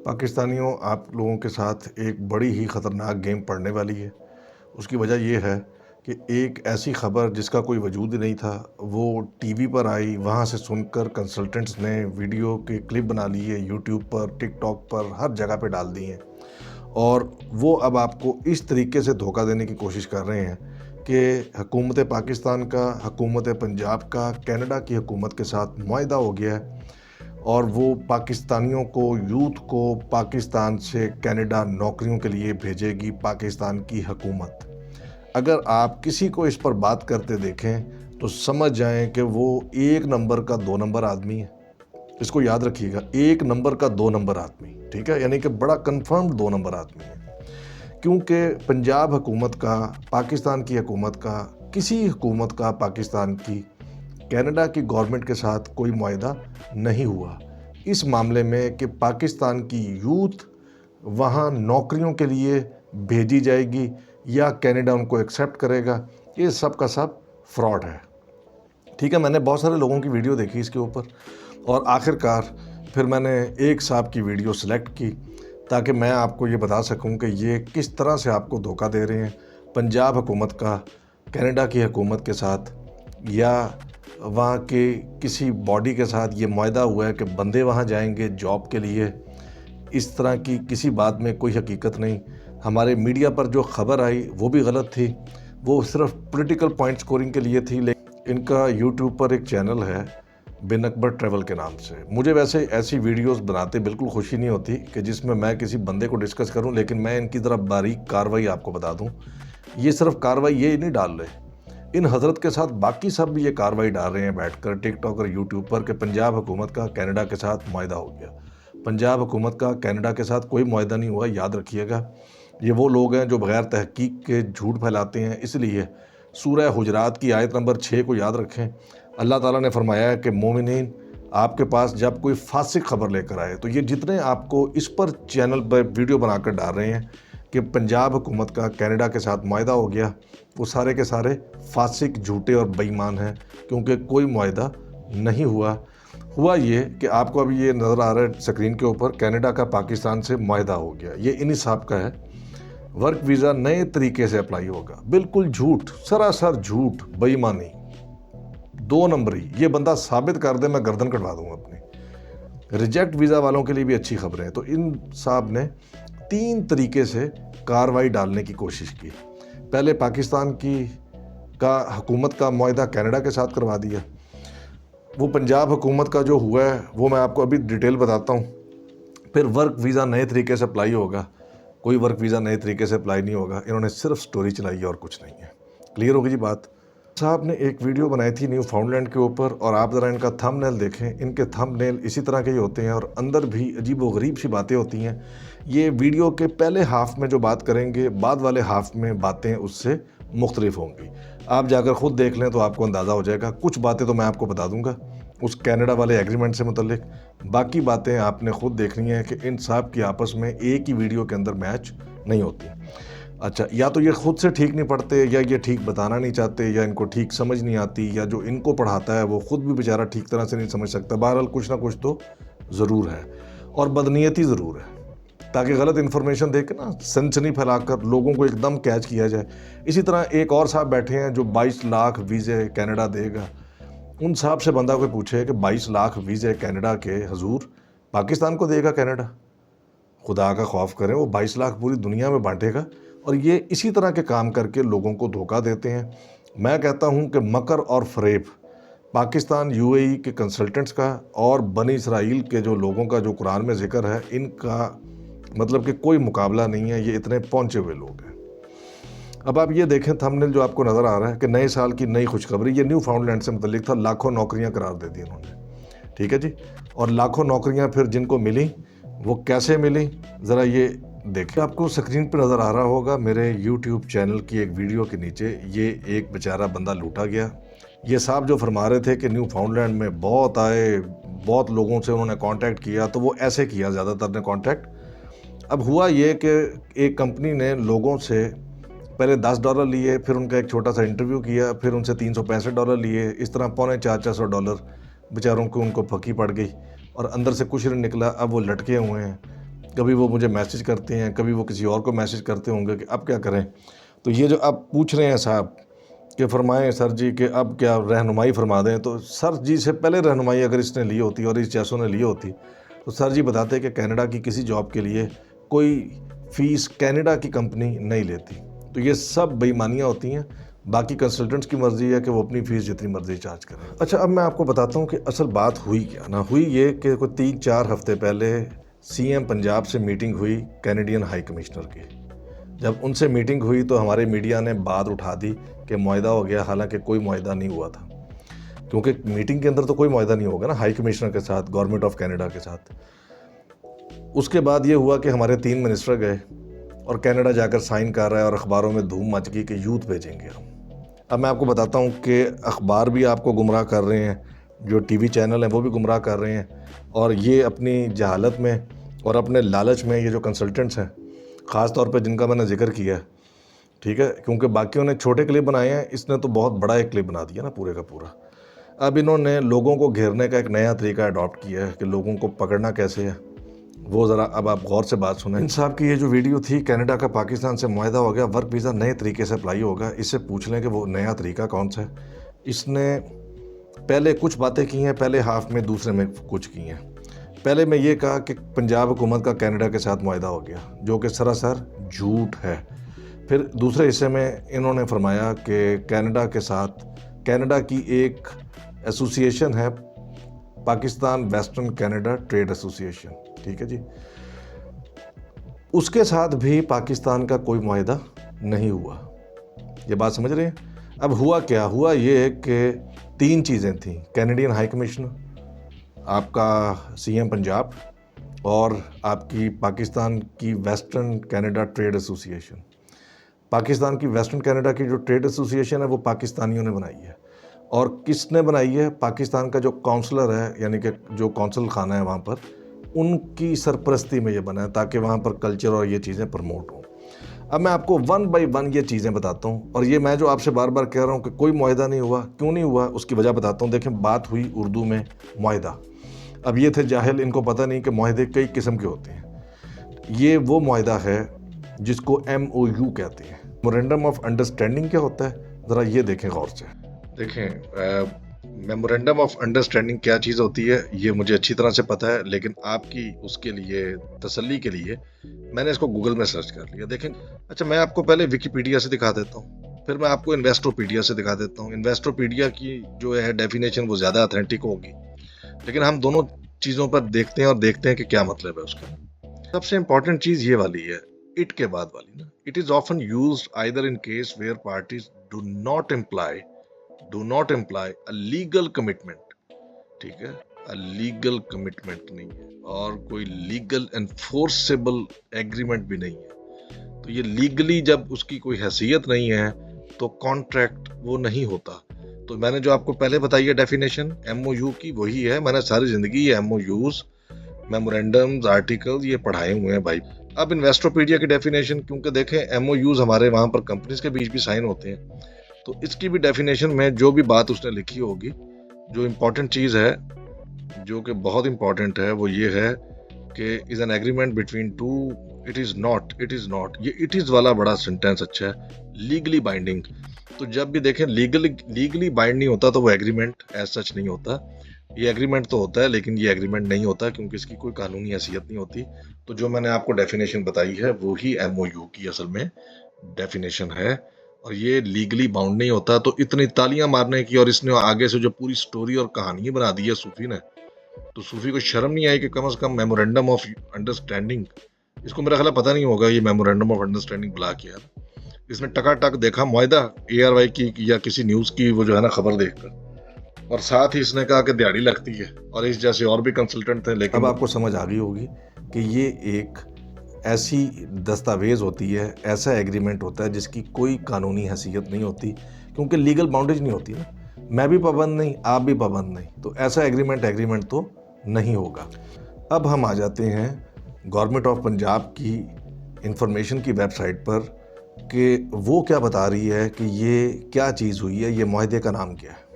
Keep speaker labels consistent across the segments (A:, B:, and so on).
A: पाकिस्तानियों, आप लोगों के साथ एक बड़ी ही ख़तरनाक गेम पड़ने वाली है। उसकी वजह ये है कि एक ऐसी ख़बर जिसका कोई वजूद ही नहीं था, वो टीवी पर आई, वहाँ से सुनकर कंसल्टेंट्स ने वीडियो के क्लिप बना लिए, यूट्यूब पर, टिकटॉक पर, हर जगह पे डाल दिए हैं। और वो अब आपको इस तरीके से धोखा देने की कोशिश कर रहे हैं कि हुकूमत पाकिस्तान का, हुकूमत पंजाब का, कनाडा की हुकूमत के साथ मुआहदा हो गया है और वो पाकिस्तानियों को, यूथ को पाकिस्तान से कनाडा नौकरियों के लिए भेजेगी पाकिस्तान की हुकूमत। अगर आप किसी को इस पर बात करते देखें तो समझ जाएं कि वो एक नंबर का दो नंबर आदमी है। इसको याद रखिएगा, एक नंबर का दो नंबर आदमी, ठीक है, यानी कि बड़ा कंफर्म्ड दो नंबर आदमी है। क्योंकि पंजाब हुकूमत का, पाकिस्तान की हुकूमत का, किसी हुकूमत का पाकिस्तान की कनाडा की गवर्नमेंट के साथ कोई मुआहदा नहीं हुआ इस मामले में कि पाकिस्तान की यूथ वहाँ नौकरियों के लिए भेजी जाएगी या कनाडा उनको एक्सेप्ट करेगा। ये सब का सब फ्रॉड है। ठीक है, मैंने बहुत सारे लोगों की वीडियो देखी इसके ऊपर और आखिरकार फिर मैंने एक साहब की वीडियो सेलेक्ट की ताकि मैं आपको ये बता सकूं कि ये किस तरह से आपको धोखा दे रहे हैं पंजाब हुकूमत का कनाडा की हुकूमत के साथ, या वहाँ के किसी बॉडी के साथ ये मुआहदा हुआ है कि बंदे वहाँ जाएंगे जॉब के लिए। इस तरह की किसी बात में कोई हकीकत नहीं। हमारे मीडिया पर जो खबर आई वो भी गलत थी, वो सिर्फ पॉलिटिकल पॉइंट स्कोरिंग के लिए थी। लेकिन इनका यूट्यूब पर एक चैनल है बिन अकबर ट्रैवल के नाम से। मुझे वैसे ऐसी वीडियोस बनाते बिल्कुल खुशी नहीं होती कि जिसमें मैं किसी बंदे को डिस्कस करूं, लेकिन मैं इनकी तरफ बारीक कार्रवाई आपको बता दूं। ये सिर्फ कार्रवाई ये नहीं डाल रहे, इन हजरत के साथ बाकी सब भी ये कार्रवाई डाल रहे हैं बैठकर टिकटॉक और यूट्यूब पर कि पंजाब हुकूमत का कनाडा के साथ मुआहदा हो गया। पंजाब हुकूमत का कनाडा के साथ कोई मुआहदा नहीं हुआ, याद रखिएगा। ये वो लोग हैं जो बगैर तहकीक के झूठ फैलाते हैं। इसलिए सूरह हुजरात की आयत नंबर 6 को याद रखें। अल्लाह ताला ने फरमाया है कि मोमिनीन, आपके पास जब कोई फासिक खबर लेकर आए, तो ये जितने आपको इस पर चैनल पर वीडियो बनाकर डाल रहे हैं कि पंजाब हुकूमत का कनाडा के साथ मुआहदा हो गया, वो सारे के सारे फासिक, झूठे और बेईमान हैं, क्योंकि कोई मुआहदा नहीं हुआ। हुआ ये कि आपको अभी ये नज़र आ रहा है स्क्रीन के ऊपर, कनाडा का पाकिस्तान से मुआहदा हो गया। ये इन्हीं साहब का है। वर्क वीज़ा नए तरीके से अप्लाई होगा। बिल्कुल झूठ, सरासर झूठ, बेईमानी, दो नंबरी। ये बंदा साबित कर दे, मैं गर्दन कटवा दूंगा अपनी। रिजेक्ट वीज़ा वालों के लिए भी अच्छी खबरें हैं। तो इन साहब ने 3 तरीके से कार्रवाई डालने की कोशिश की। पहले पाकिस्तान की हुकूमत का मुआहदा कनाडा के साथ करवा दिया। वो पंजाब हुकूमत का जो हुआ है वो मैं आपको अभी डिटेल बताता हूँ। फिर वर्क वीज़ा नए तरीके से अप्लाई होगा। कोई वर्क वीज़ा नए तरीके से अप्लाई नहीं होगा। इन्होंने सिर्फ स्टोरी चलाई है और कुछ नहीं है। क्लियर होगी जी बात। साहब ने एक वीडियो बनाई थी न्यू फाउंडलैंड के ऊपर, और आप ज़रा इनका थंबनेल देखें। इनके थंबनेल इसी तरह के ही होते हैं और अंदर भी अजीब व गरीब सी बातें होती हैं। ये वीडियो के पहले हाफ में जो बात करेंगे, बाद वाले हाफ में बातें उससे मुख्तलिफ होंगी। आप जाकर ख़ुद देख लें तो आपको अंदाज़ा हो जाएगा। कुछ बातें तो मैं आपको बता दूंगा उस कनाडा वाले एग्रीमेंट से मुतल्लिक, बाकी बातें आपने ख़ुद देखनी है कि इन साहब की आपस में एक ही वीडियो के अंदर मैच नहीं होती। अच्छा, या तो ये खुद से ठीक नहीं पढ़ते, या ये ठीक बताना नहीं चाहते, या इनको ठीक समझ नहीं आती, या जो इनको पढ़ाता है वो खुद भी बेचारा ठीक तरह से नहीं समझ सकता। बहरहाल कुछ ना कुछ तो ज़रूर है और बदनीयती ज़रूर है, ताकि गलत इन्फॉर्मेशन दे के ना सनसनी फैलाकर लोगों को एकदम कैच किया जाए। इसी तरह एक और साहब बैठे हैं जो 22 लाख वीज़े कनाडा देगा। उन साहब से बंदा कोई पूछे कि 22 लाख वीज़े कनाडा के हजूर पाकिस्तान को देगा कनाडा? खुदा का खौफ करें, वो 22 लाख पूरी दुनिया में बांटेगा। और ये इसी तरह के काम करके लोगों को धोखा देते हैं। मैं कहता हूं कि मकर और फरेब पाकिस्तान, यूएई के कंसल्टेंट्स का और बनी इसराइल के जो लोगों का जो कुरान में जिक्र है, इनका मतलब कि कोई मुकाबला नहीं है। ये इतने पहुंचे हुए लोग हैं। अब आप ये देखें थंबनेल जो आपको नज़र आ रहा है कि नए साल की नई खुशखबरी, ये न्यू फाउंडलैंड से मुतल्लिक था। लाखों नौकरियां करार दे दी उन्होंने, ठीक है जी। और लाखों नौकरियां फिर जिनको मिली वो कैसे मिली, ज़रा ये देखिए। आपको स्क्रीन पर नज़र आ रहा होगा मेरे यूट्यूब चैनल की एक वीडियो के नीचे, ये एक बेचारा बंदा लूटा गया। ये साहब जो फरमा रहे थे कि न्यू फाउंडलैंड में बहुत आए, बहुत लोगों से उन्होंने कांटेक्ट किया, तो वो ऐसे किया ज़्यादातर ने कांटेक्ट। अब हुआ ये कि एक कंपनी ने लोगों से पहले $10 लिए, फिर उनका एक छोटा सा इंटरव्यू किया, फिर उनसे $365 लिए। इस तरह पौने $400 बेचारों को उनको फकी पड़ गई और अंदर से कुछ नहीं निकला। अब वो लटके हुए हैं। कभी वो मुझे मैसेज करते हैं, कभी वो किसी और को मैसेज करते होंगे कि अब क्या करें। तो ये जो आप पूछ रहे हैं साहब कि फरमाएं सर जी कि अब क्या रहनुमाई फरमा दें, तो सर जी से पहले रहनुमाई अगर इसने ली होती और इस जैसों ने ली होती तो सर जी बताते कि कनाडा की किसी जॉब के लिए कोई फ़ीस कनाडा की कंपनी नहीं लेती। तो ये सब बेईमानियाँ होती हैं। बाकी कंसल्टेंट्स की मर्ज़ी है कि वो अपनी फ़ीस जितनी मर्ज़ी चार्ज करें। अच्छा, अब मैं आपको बताता हूँ कि असल बात हुई क्या ना हुई। ये कि कोई 3-4 हफ्ते पहले सीएम पंजाब से मीटिंग हुई कैनेडियन हाई कमिश्नर की। जब उनसे मीटिंग हुई तो हमारे मीडिया ने बात उठा दी कि मुआहदा हो गया, हालांकि कोई मुआहदा नहीं हुआ था, क्योंकि मीटिंग के अंदर तो कोई मुआहदा नहीं होगा ना हाई कमिश्नर के साथ, गवर्नमेंट ऑफ कनाडा के साथ। उसके बाद ये हुआ कि हमारे 3 मिनिस्टर गए और कनाडा जाकर साइन कर रहा है और अखबारों में धूम मच गई कि यूथ भेजेंगे हम। अब मैं आपको बताता हूँ कि अखबार भी आपको गुमराह कर रहे हैं, जो टीवी चैनल हैं वो भी गुमराह कर रहे हैं, और ये अपनी जहालत में और अपने लालच में ये जो कंसल्टेंट्स हैं, ख़ास तौर पे जिनका मैंने जिक्र किया है, ठीक है, क्योंकि बाकियों ने छोटे क्लिप बनाए हैं, इसने तो बहुत बड़ा एक क्लिप बना दिया ना पूरे का पूरा। अब इन्होंने लोगों को घेरने का एक नया तरीका अडॉप्ट किया है कि लोगों को पकड़ना कैसे है, वो ज़रा अब आप गौर से बात सुनें। इन साहब की ये जो वीडियो थी, कनाडा का पाकिस्तान से मुआहदा हो गया, वर्क वीज़ा नए तरीके से अप्लाई होगा, इससे पूछ लें कि वो नया तरीका कौन सा है। इसने पहले कुछ बातें की हैं, पहले हाफ में, दूसरे में कुछ की हैं। पहले मैं ये कहा कि पंजाब हुकूमत का कनाडा के साथ मुआहदा हो गया, जो कि सरासर झूठ है। फिर दूसरे हिस्से में इन्होंने फरमाया कि कनाडा के साथ, कनाडा की एक एसोसिएशन है, Pakistan western Canada trade association, ठीक है जी, उसके साथ भी पाकिस्तान का कोई मुआहदा नहीं हुआ। ये बात समझ रहे हैं? अब हुआ क्या हुआ, ये कि 3 चीज़ें थीं, कैनेडियन हाई कमिश्नर, आपका सीएम पंजाब, और आपकी पाकिस्तान की western Canada trade association. Pakistan की वेस्टर्न कनाडा की जो ट्रेड एसोसिएशन है वो पाकिस्तानियों ने बनाई है, और किसने बनाई है? पाकिस्तान का जो काउंसलर है, यानी कि जो कौंसल खाना है वहाँ पर, उनकी सरपरस्ती में ये बना है, ताकि वहाँ पर कल्चर और ये चीज़ें प्रमोट हों। अब मैं आपको 1 बाय 1 ये चीज़ें बताता हूँ, और ये मैं जो आपसे बार बार कह रहा हूँ कि कोई मुआहदा नहीं हुआ, क्यों नहीं हुआ, उसकी वजह बताता हूँ। देखें, बात हुई उर्दू में मुआहदा। अब ये थे जाहिल, इनको पता नहीं कि मुआहदे कई किस्म के होते हैं। ये वो मुआहदा है जिसको MOU कहते हैं। मेमोरेंडम ऑफ अंडरस्टैंडिंग क्या होता है, ज़रा ये देखें गौर से। देखें, मेमोरेंडम ऑफ अंडरस्टैंडिंग क्या चीज़ होती है ये मुझे अच्छी तरह से पता है, लेकिन आपकी उसके लिए तसल्ली के लिए मैंने इसको गूगल में सर्च कर लिया। देखें, अच्छा, मैं आपको पहले विकीपीडिया से दिखा देता हूँ, फिर मैं आपको इन्वेस्टोपीडिया से दिखा देता हूँ। इन्वेस्टोपीडिया की जो है डेफिनेशन वो ज़्यादा ऑथेंटिक होगी, लेकिन हम दोनों चीज़ों पर देखते हैं और देखते हैं कि क्या मतलब है उसका। सबसे इंपॉर्टेंट चीज़ ये वाली है, इट के बाद वाली ना, it is often used either in case where parties do not imply a legal commitment, ठीक है, अ लीगल कमिटमेंट नहीं है, और कोई लीगल एनफोर्सेबल एग्रीमेंट भी नहीं है। तो ये लीगली जब उसकी कोई हैसियत नहीं है तो कॉन्ट्रैक्ट वो नहीं होता। तो मैंने जो आपको पहले बताई है डेफिनेशन MOU की, वही है। मैंने सारी जिंदगी ये MOUs, मेमोरेंडम्स, आर्टिकल्स ये पढ़ाए हुए हैं भाई। अब इन्वेस्टोपीडिया की डेफिनेशन, क्योंकि देखें MOUs हमारे वहाँ पर कंपनीज के बीच भी साइन होते हैं, तो इसकी भी डेफिनेशन में जो भी बात उसने लिखी होगी, जो इम्पोर्टेंट चीज़ है, जो कि बहुत इम्पोर्टेंट है, वो ये है कि is an agreement between two, it is not, ये इट इज़ वाला बड़ा सेंटेंस अच्छा है, लीगली बाइंडिंग। तो जब भी देखें लीगली बाइंड नहीं होता तो वो एग्रीमेंट एज सच नहीं होता। ये एग्रीमेंट तो होता है, लेकिन ये एग्रीमेंट नहीं होता क्योंकि इसकी कोई कानूनी हैसियत नहीं होती। तो जो मैंने आपको डेफिनेशन बताई है वो ही MOU की असल में डेफिनेशन है, और ये लीगली बाउंड नहीं होता। तो इतनी तालियां मारने की और इसने आगे से जो पूरी स्टोरी और कहानी बना दी है सूफी ने, तो सूफी को शर्म नहीं आई कि कम से कम मेमोरेंडम ऑफ अंडरस्टैंडिंग, इसको मेरा ख्याल पता नहीं होगा ये मेमोरेंडम ऑफ अंडरस्टैंडिंग बुला के, यार इसने टकाटक देखा मुआहदा ARY की या किसी न्यूज़ की, वो जो है ना खबर देखकर, और साथ ही इसने कहा कि दिहाड़ी लगती है, और इस जैसे और भी कंसल्टेंट थे। लेकिन अब आपको समझ आ गई होगी कि ये एक ऐसी दस्तावेज़ होती है, ऐसा एग्रीमेंट होता है जिसकी कोई कानूनी हैसियत नहीं होती, क्योंकि लीगल बाउंडेज नहीं होती ना। मैं भी पाबंद नहीं, आप भी पाबंद नहीं, तो ऐसा एग्रीमेंट तो नहीं होगा। अब हम आ जाते हैं गवर्नमेंट ऑफ पंजाब की इंफॉर्मेशन की वेबसाइट पर कि वो क्या बता रही है कि ये क्या चीज़ हुई है, ये मुआहदे का नाम क्या है।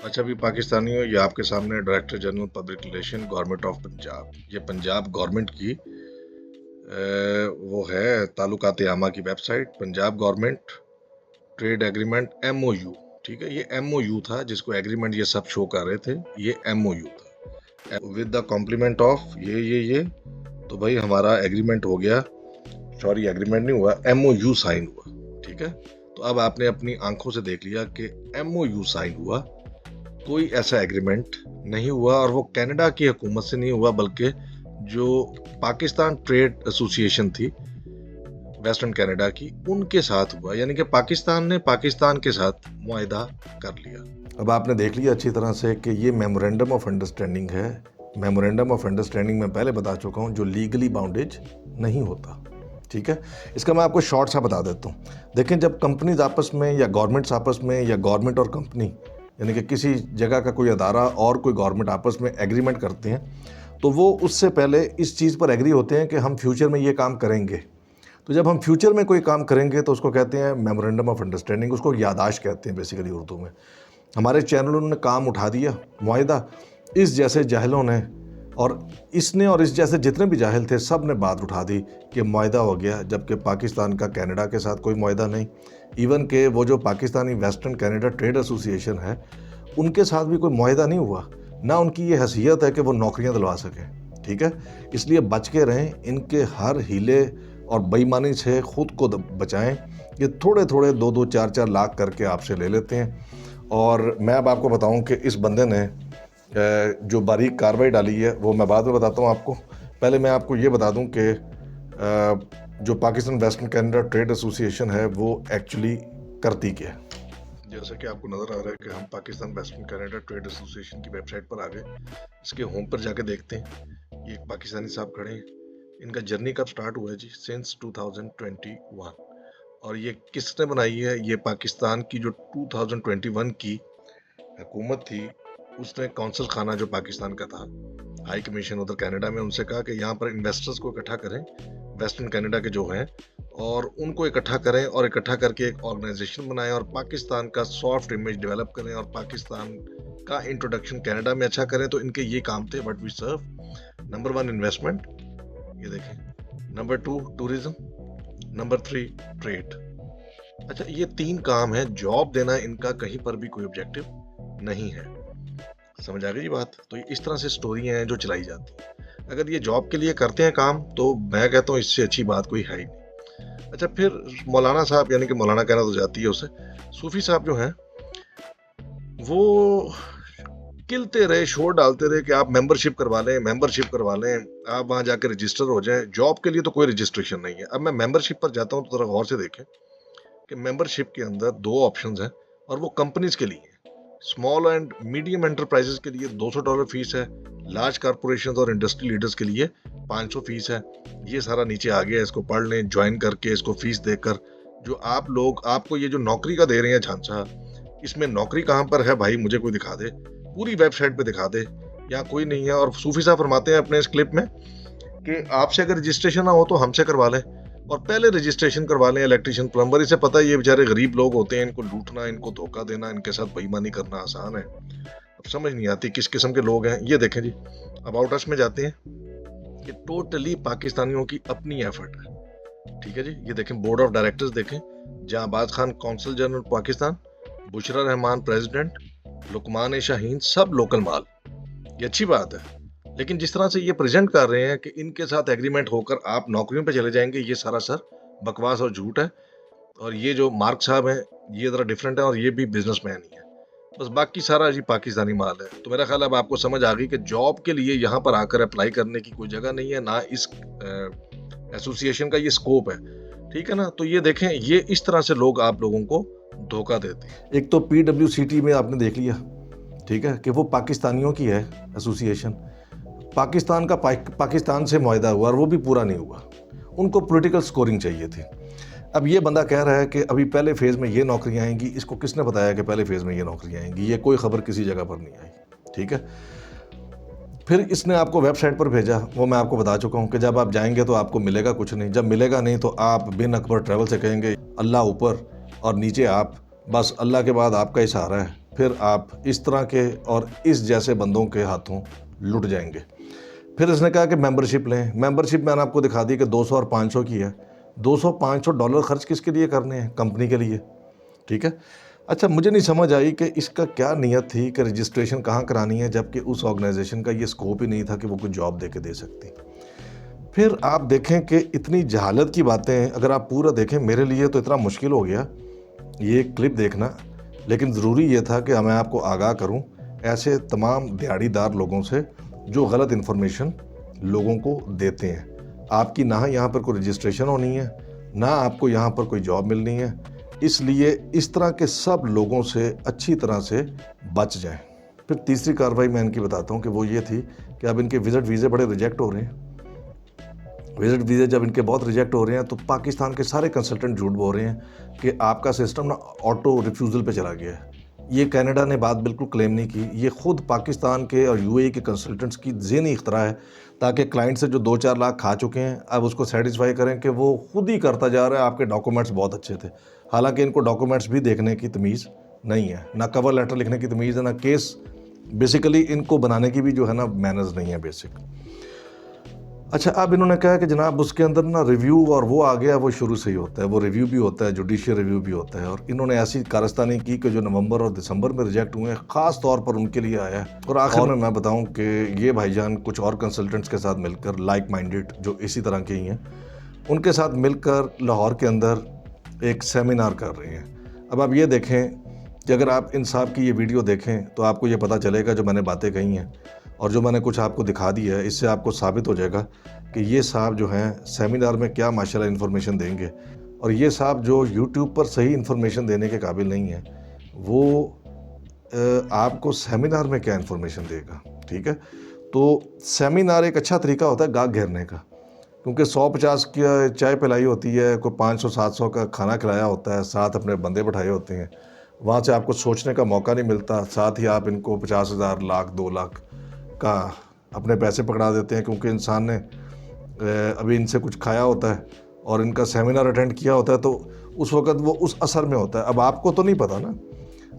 A: अच्छा, अभी पाकिस्तानियों, ये आपके सामने director general public relation, government of Punjab, ये पंजाब गवर्नमेंट की वो है तालुकात आमा की website, Punjab government trade agreement MOU। ठीक है, ये MOU था, जिसको एग्रीमेंट ये सब शो कर रहे थे, ये MOU था विद द कॉम्प्लीमेंट ऑफ ये। तो भाई हमारा एग्रीमेंट हो गया, सॉरी एग्रीमेंट नहीं हुआ, MOU साइन हुआ। ठीक है, तो अब आपने अपनी आंखों से देख लिया कि MOU साइन हुआ, कोई ऐसा एग्रीमेंट नहीं हुआ, और वो कनाडा की हुकूमत से नहीं हुआ, बल्कि जो पाकिस्तान ट्रेड एसोसिएशन थी वेस्टर्न कनाडा की, उनके साथ हुआ। यानी कि पाकिस्तान ने पाकिस्तान के साथ मुआहदा कर लिया। अब आपने देख लिया अच्छी तरह से कि ये मेमोरेंडम ऑफ अंडरस्टैंडिंग है। मेमोरेंडम ऑफ अंडरस्टैंडिंग में पहले बता चुका हूँ, जो लीगली बाउंडेज नहीं होता। ठीक है, इसका मैं आपको शॉर्ट सा बता देता हूँ। देखें, जब कंपनीज आपस में या गवर्नमेंट्स आपस में या गवर्नमेंट और कंपनी, यानी कि किसी जगह का कोई अदारा और कोई गवर्नमेंट आपस में एग्रीमेंट करते हैं, तो वो उससे पहले इस चीज़ पर एग्री होते हैं कि हम फ्यूचर में ये काम करेंगे। तो जब हम फ्यूचर में कोई काम करेंगे तो उसको कहते हैं मेमोरेंडम ऑफ अंडरस्टैंडिंग, उसको यादाश्त कहते हैं बेसिकली उर्दू में। हमारे चैनलों ने काम उठा दिया, मुआहदा, इस जैसे जाहिलों ने और इसने और इस जैसे जितने भी जाहिल थे, सब ने बात उठा दी कि मुआहदा हो गया, जबकि पाकिस्तान का कनाडा के साथ कोई मुआहदा नहीं। इवन के वो जो Pakistani western Canada trade association है, उनके साथ भी कोई मुआहदा नहीं हुआ, ना उनकी ये हैसियत है कि वो नौकरियां दिलवा सकें। ठीक है, इसलिए बच के रहें, इनके हर हीले और बेईमानी से ख़ुद को बचाएं। ये थोड़े थोड़े 2-2, 4-4 लाख करके आपसे ले लेते हैं। और मैं अब आपको बताऊं कि इस बंदे ने जो बारीक कार्रवाई डाली है वो मैं बाद में बताता हूं आपको। पहले मैं आपको ये बता दूं कि जो Pakistan western Canada trade association है वो एक्चुअली करती क्या है। जैसा कि आपको नज़र आ रहा है कि हम Pakistan western Canada trade association की वेबसाइट पर आ गए। इसके होम पर जाके देखते हैं। ये एक पाकिस्तानी साहब खड़े हैं। इनका जर्नी कब स्टार्ट हुआ है जी? सिंस 2021। और ये किसने बनाई है? ये पाकिस्तान की जो 2021 की हुकूमत थी, उसने कौंसल खाना जो पाकिस्तान का था, हाई कमीशन उधर कनाडा में, उनसे कहा कि यहाँ पर इन्वेस्टर्स को इकट्ठा करें, वेस्टर्न कनाडा के जो हैं, और उनको इकट्ठा करें और इकट्ठा करके एक ऑर्गेनाइजेशन बनाएं और पाकिस्तान का सॉफ्ट इमेज डेवलप करें और पाकिस्तान का इंट्रोडक्शन कनाडा में अच्छा करें। तो इनके ये काम थे, what we serve. Number 1 investment, ये देखें। Number 2 tourism, number 3 trade. अच्छा, ये 3 काम है। जॉब देना इनका कहीं पर भी कोई ऑब्जेक्टिव नहीं है। समझ आ गई बात? तो इस तरह से स्टोरियां हैं जो चलाई जाती हैं। अगर ये जॉब के लिए करते हैं काम, तो मैं कहता हूँ इससे अच्छी बात कोई है ही नहीं। अच्छा, फिर मौलाना साहब, यानी कि मौलाना कहना तो जाती है उसे, सूफी साहब जो हैं, वो किलते रहे, शोर डालते रहे कि आप मेंबरशिप करवा लें, मेंबरशिप करवा लें, आप वहाँ जाकर रजिस्टर हो जाएं। जॉब के लिए तो कोई रजिस्ट्रेशन नहीं है। अब मैं मेंबरशिप पर जाता हूँ तो थोड़ा गौर से देखें कि मेंबरशिप के अंदर 2 ऑप्शंस हैं, और वो कंपनीज के लिए हैं। स्मॉल एंड मीडियम एंटरप्राइजेस के लिए $200 फीस है, लार्ज कॉर्पोरेशंस और इंडस्ट्री लीडर्स के लिए 500 फीस है। ये सारा नीचे आ गया, इसको पढ़ लें, ज्वाइन करके इसको फीस देकर। जो आप लोग, आपको ये जो नौकरी का दे रहे हैं झांसा, इसमें नौकरी कहाँ पर है भाई? मुझे कोई दिखा दे, पूरी वेबसाइट पे दिखा दे। यहाँ कोई नहीं है। और सूफी साहब फरमाते हैं अपने इस क्लिप में कि आपसे अगर रजिस्ट्रेशन ना हो तो हमसे करवा लें, और पहले रजिस्ट्रेशन करवा लें इलेक्ट्रिशियन, प्लम्बर। इसे पता है ये बेचारे गरीब लोग होते हैं, इनको लूटना, इनको धोखा देना, इनके साथ बेईमानी करना आसान है। अब समझ नहीं आती किस किस्म के लोग हैं। ये देखें जी, अबाउट अस में जाते हैं, ये टोटली पाकिस्तानियों की अपनी एफर्ट है। ठीक है जी, ये देखें, बोर्ड ऑफ डायरेक्टर्स देखें, Jahanbaz Khan consul general Pakistan, Bushra Rahman president, Luqman Shaheen, सब लोकल माल। ये अच्छी बात है, लेकिन जिस तरह से ये प्रेजेंट कर रहे हैं कि इनके साथ एग्रीमेंट होकर आप नौकरियों पे चले जाएंगे, ये सारा सर बकवास और झूठ है। और ये जो मार्क साहब हैं, ये ज़रा डिफरेंट है, और ये भी बिजनेसमैन ही है। बस बाकी सारा जी पाकिस्तानी माल है। तो मेरा ख्याल अब आपको समझ आ गई कि जॉब के लिए यहाँ पर आकर अप्लाई करने की कोई जगह नहीं है, ना इस एसोसिएशन का ये स्कोप है। ठीक है ना? तो ये देखें, ये इस तरह से लोग आप लोगों को धोखा देते हैं। एक तो PWCT में आपने देख लिया, ठीक है, कि वो पाकिस्तानियों की है एसोसिएशन। पाकिस्तान का पाकिस्तान से मुआहदा हुआ और वो भी पूरा नहीं हुआ। उनको पॉलिटिकल स्कोरिंग चाहिए थी। अब ये बंदा कह रहा है कि अभी पहले फेज़ में ये नौकरियां आएंगी। इसको किसने बताया कि पहले फेज़ में ये नौकरियां आएंगी? ये कोई खबर किसी जगह पर नहीं आई। ठीक है, फिर इसने आपको वेबसाइट पर भेजा, वो मैं आपको बता चुका हूँ कि जब आप जाएंगे तो आपको मिलेगा कुछ नहीं। जब मिलेगा नहीं तो आप बिन अकबर ट्रैवल से कहेंगे अल्लाह ऊपर और नीचे आप, बस अल्लाह के बाद आपका ही सहारा है। फिर आप इस तरह के और इस जैसे बंदों के हाथों लुट जाएंगे। फिर इसने कहा कि मेंबरशिप लें। मेंबरशिप मैंने आपको दिखा दी कि 200 और 500 की है। 200-500 डॉलर खर्च किसके लिए करने हैं? कंपनी के लिए, ठीक है। अच्छा, मुझे नहीं समझ आई कि इसका क्या नियत थी कि रजिस्ट्रेशन कहाँ करानी है, जबकि उस ऑर्गेनाइजेशन का ये स्कोप ही नहीं था कि वो कोई जॉब दे के दे सकती। फिर आप देखें कि इतनी जहालत की बातें अगर आप पूरा देखें, मेरे लिए तो इतना मुश्किल हो गया ये क्लिप देखना, लेकिन ज़रूरी ये था कि मैं आपको आगाह करूं ऐसे तमाम दिहाड़ीदार लोगों से जो गलत इन्फॉर्मेशन लोगों को देते हैं। आपकी ना यहाँ पर कोई रजिस्ट्रेशन होनी है, ना आपको यहाँ पर कोई जॉब मिलनी है, इसलिए इस तरह के सब लोगों से अच्छी तरह से बच जाएं। फिर तीसरी कार्रवाई मैं इनकी बताता हूँ कि वो ये थी कि अब इनके विज़िट वीज़े बड़े रिजेक्ट हो रहे हैं। विजिट वीज़े जब इनके बहुत रिजेक्ट हो रहे हैं तो पाकिस्तान के सारे कंसल्टेंट झूठ बोल रहे हैं कि आपका सिस्टम ना ऑटो रिफ्यूज़ल पे चला गया है। ये कनाडा ने बात बिल्कुल क्लेम नहीं की, ये खुद पाकिस्तान के और यूएई के कंसल्टेंट्स की ज़हनी इख्तरा है ताकि क्लाइंट से जो 2-4 लाख खा चुके हैं अब उसको सेटिस्फाई करें कि वो खुद ही करता जा रहा है, आपके डॉक्यूमेंट्स बहुत अच्छे थे। हालांकि इनको डॉक्यूमेंट्स भी देखने की तमीज़ नहीं है, ना कवर लेटर लिखने की तमीज़ है, ना केस बेसिकली इनको बनाने की भी जो है ना मैनर्स नहीं है बेसिक। अच्छा, अब इन्होंने कहा कि जनाब उसके अंदर ना रिव्यू और वो आ गया, वो शुरू से ही होता है, वो रिव्यू भी होता है, जुडिशियल रिव्यू भी होता है, और इन्होंने ऐसी कारस्तानी की कि जो नवंबर और दिसंबर में रिजेक्ट हुए हैं ख़ास तौर पर उनके लिए आया है। और आखिर में मैं बताऊं कि ये भाईजान कुछ और कंसल्टेंट्स के साथ मिलकर, लाइक माइंडेड जो इसी तरह के ही हैं, उनके साथ मिलकर लाहौर के अंदर एक सेमिनार कर रहे हैं। अब आप ये देखें कि अगर आप इन साहब की ये वीडियो देखें तो आपको ये पता चलेगा जो मैंने बातें कही हैं और जो मैंने कुछ आपको दिखा दी है, इससे आपको साबित हो जाएगा कि ये साहब जो हैं सेमिनार में क्या माशाल्लाह इन्फॉर्मेशन देंगे, और ये साहब जो यूट्यूब पर सही इन्फॉर्मेशन देने के काबिल नहीं है, वो आपको सेमिनार में क्या इन्फॉर्मेशन देगा, ठीक है। तो सेमिनार एक अच्छा तरीका होता है गाहक घेरने का, क्योंकि 100-50 की चाय पिलाई होती है, कोई 500-700 का खाना खिलाया होता है, साथ अपने बंदे बैठाए होते हैं, वहाँ से आपको सोचने का मौका नहीं मिलता, साथ ही आप इनको 50,000 लाख 2 लाख का अपने पैसे पकड़ा देते हैं, क्योंकि इंसान ने अभी इनसे कुछ खाया होता है और इनका सेमिनार अटेंड किया होता है, तो उस वक्त वो उस असर में होता है। अब आपको तो नहीं पता ना,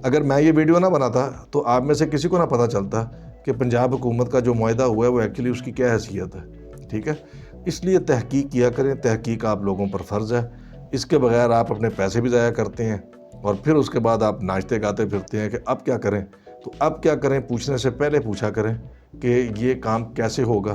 A: अगर मैं ये वीडियो ना बनाता तो आप में से किसी को ना पता चलता कि पंजाब हुकूमत का जो मुआहदा हुआ है वो एक्चुअली उसकी क्या हैसियत है, ठीक है। इसलिए तहकीक किया करें, तहकीक आप लोगों पर फ़र्ज़ है, इसके बगैर आप अपने पैसे भी ज़ाया करते हैं और फिर उसके बाद आप नाचते गाते फिरते हैं कि अब क्या करें। तो अब क्या करें पूछने से पहले पूछा करें कि ये काम कैसे होगा,